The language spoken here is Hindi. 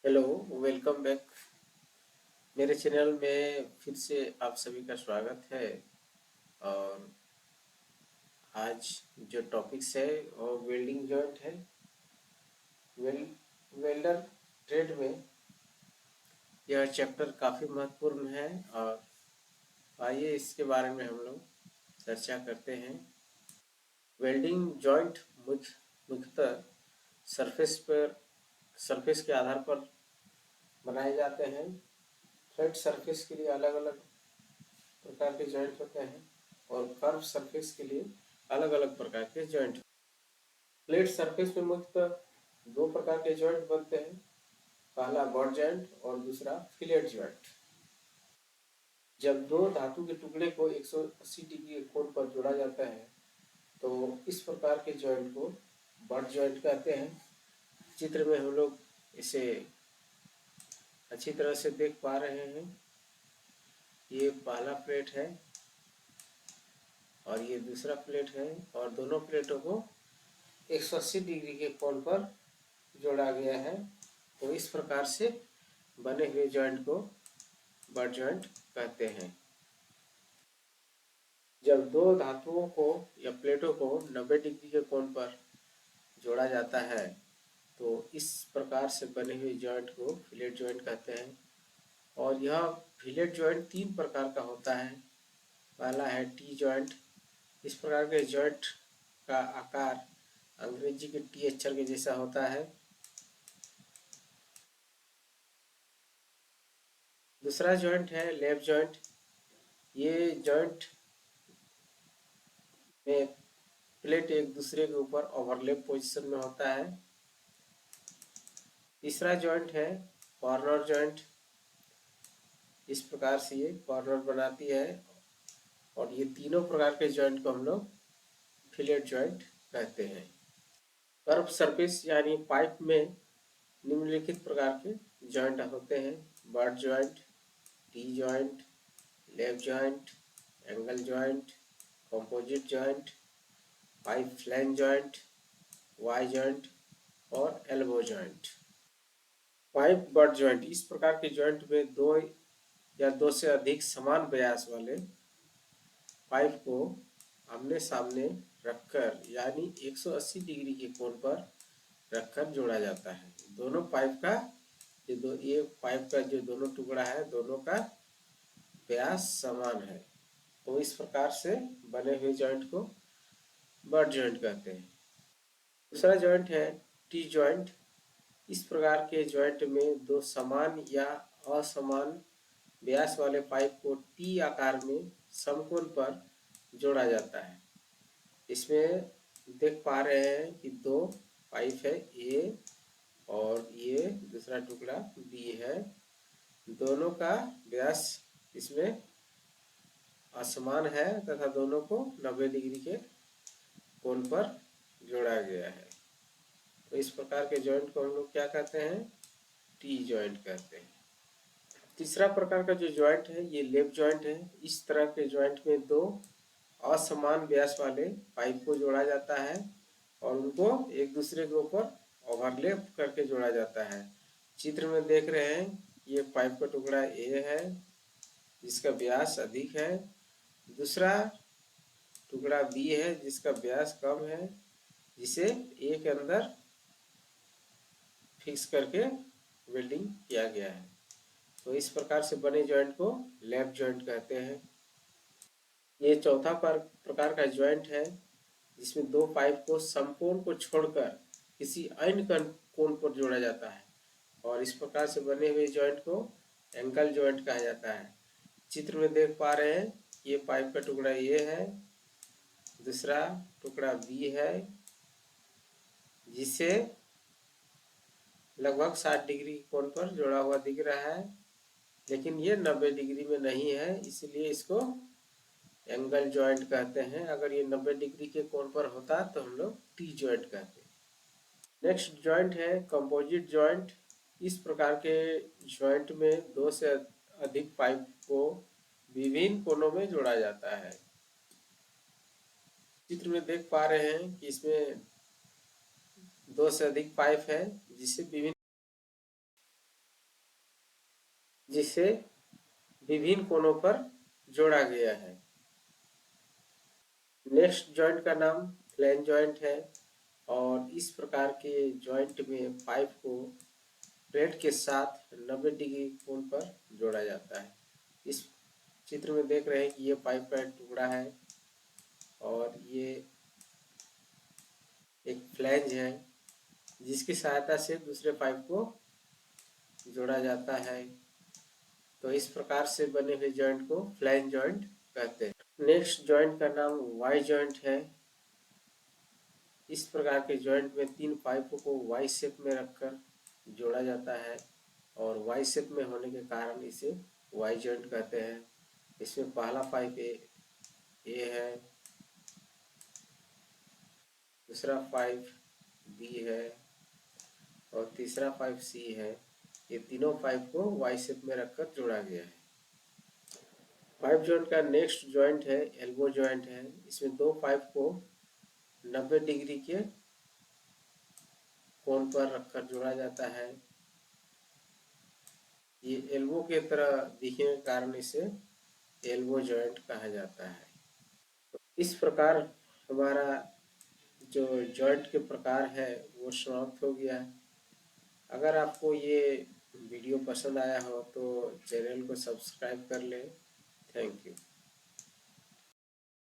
Hello, welcome back. मेरे चैनल में फिर से आप सभी का स्वागत है। और आज जो टॉपिक्स है वो वेल्डिंग जॉइंट है। वेल वेल्डर ट्रेड में यह चैप्टर काफ़ी महत्वपूर्ण है और आइए इसके बारे में हम लोग चर्चा करते हैं। वेल्डिंग जॉइंट मुख्यतः सरफेस के आधार पर बनाए जाते हैं। फ्लैट सरफेस के लिए अलग अलग प्रकार के जॉइंट होते हैं और कर्व सरफेस के लिए अलग अलग प्रकार के जॉइंट। फ्लैट सरफेस में मुख्यतः दो प्रकार के जॉइंट बनते हैं, पहला बट जॉइंट और दूसरा फिलेट जॉइंट। जब दो धातु के टुकड़े को 180 डिग्री के कोण पर जोड़ा जाता है तो इस प्रकार के जॉइंट को बट जॉइंट कहते हैं। चित्र में हम लोग इसे अच्छी तरह से देख पा रहे हैं। ये पहला प्लेट है और ये दूसरा प्लेट है और दोनों प्लेटों को 180 डिग्री के कोण पर जोड़ा गया है। तो इस प्रकार से बने हुए जॉइंट को बट जॉइंट कहते हैं। जब दो धातुओं को या प्लेटों को 90 डिग्री के कोण पर जोड़ा जाता है तो इस प्रकार से बने हुए जॉइंट को फिलेट जॉइंट कहते हैं। और यह फिलेट जॉइंट तीन प्रकार का होता है। पहला है टी जॉइंट। इस प्रकार के जॉइंट का आकार अंग्रेजी के टी अक्षर के जैसा होता है। दूसरा जॉइंट है लैप जॉइंट। ये जॉइंट में प्लेट एक दूसरे के ऊपर ओवरलैप पोजीशन में होता है। तीसरा जॉइंट है कॉर्नर जॉइंट। इस प्रकार से ये कॉर्नर बनाती है और ये तीनों प्रकार के जॉइंट को हम लोग फिलेट जॉइंट कहते हैं। कर्व सरफेस यानी पाइप में निम्नलिखित प्रकार के जॉइंट होते हैं, butt joint, T joint, lap joint, angle joint, composite joint, pipe flange joint, Y joint और elbow joint. Pipe butt joint, इस प्रकार के जॉइंट में दो या दो से अधिक समान व्यास वाले पाइप को आमने सामने रखकर यानी 180 डिग्री के कोण पर रखकर जोड़ा जाता है। दोनों पाइप का ये पाइप का जो दोनों टुकड़ा है दोनों का व्यास समान है। तो इस प्रकार से बने हुए जॉइंट को बट जॉइंट कहते हैं। दूसरा जॉइंट है टी जॉइंट। इस प्रकार के जॉइंट में दो समान या असमान व्यास वाले पाइप को टी आकार में समकोण पर जोड़ा जाता है। इसमें देख पा रहे हैं कि दो पाइप है, ए और ये दूसरा टुकड़ा बी है। दोनों का व्यास इसमें असमान है तथा दोनों को 90 डिग्री के कोण पर जोड़ा गया है। तो इस प्रकार के जॉइंट को हम लोग क्या कहते हैं, टी जॉइंट कहते हैं। तीसरा प्रकार का जो जॉइंट है ये लेप जॉइंट है। इस तरह के जॉइंट में दो असमान व्यास वाले पाइप को जोड़ा जाता है और उनको एक दूसरे के ऊपर ओवरलैप करके जोड़ा जाता है। चित्र में देख रहे हैं ये पाइप का टुकड़ा ए है जिसका व्यास अधिक है, दूसरा टुकड़ा बी है जिसका व्यास कम है, जिसे ए के अंदर फिक्स करके वेल्डिंग किया गया है। तो इस प्रकार से बने जॉइंट को लैप जॉइंट कहते हैं। ये चौथा प्रकार का जॉइंट है जिसमें दो पाइप को समकोण को छोड़कर किसी अन्य कोण पर जोड़ा जाता है और इस प्रकार से बने हुए जॉइंट को एंगल जॉइंट कहा जाता है। चित्र में देख पा रहे हैं ये पाइप का टुकड़ा ये है, दूसरा टुकड़ा बी है जिसे लगभग 60 डिग्री कोण पर जोड़ा हुआ दिख रहा है, लेकिन ये 90 डिग्री में नहीं है, इसलिए इसको एंगल जॉइंट कहते हैं। अगर ये 90 डिग्री के कोण पर होता तो हम लोग टी जॉइंट कहते हैं। नेक्स्ट जॉइंट है कंपोजिट जॉइंट। इस प्रकार के जॉइंट में दो से अधिक पाइप को विभिन्न कोनों में जोड़ा जाता है। चित्र में देख पा रहे हैं कि इसमें दो से अधिक पाइप है जिसे विभिन्न इसे विभिन्न कोनों पर जोड़ा गया है। नेक्स्ट जॉइंट का नाम फ्लैंज जॉइंट है और इस प्रकार के जॉइंट में पाइप को प्लेट के साथ 90 डिग्री कोण पर जोड़ा जाता है। इस चित्र में देख रहे हैं कि ये पाइप का एक टुकड़ा है और ये एक फ्लैंज है जिसकी सहायता से दूसरे पाइप को जोड़ा जाता है। तो इस प्रकार से बने हुए जॉइंट को फ्लैंज जॉइंट कहते हैं। नेक्स्ट जॉइंट का नाम वाई जॉइंट है। इस प्रकार के जॉइंट में 3 पाइपों को वाई शेप में रखकर जोड़ा जाता है और वाई शेप में होने के कारण इसे वाई जॉइंट कहते हैं। इसमें पहला पाइप ए है, दूसरा पाइप बी है और तीसरा पाइप सी है। ये तीनों पाइप को वाई शेप में रखकर जोड़ा गया है। पाइप जॉइंट का नेक्स्ट जॉइंट है एल्बो जॉइंट है। इसमें 2 पाइप को 90 डिग्री के कोण पर रखकर जोड़ा जाता है। ये एल्बो के तरह दिखने के कारण इसे एल्बो जॉइंट कहा जाता है। तो इस प्रकार हमारा जो जॉइंट के प्रकार है वो समाप्त हो गया है। अगर आपको ये वीडियो पसंद आया हो तो चैनल को सब्सक्राइब कर लें। Thank you.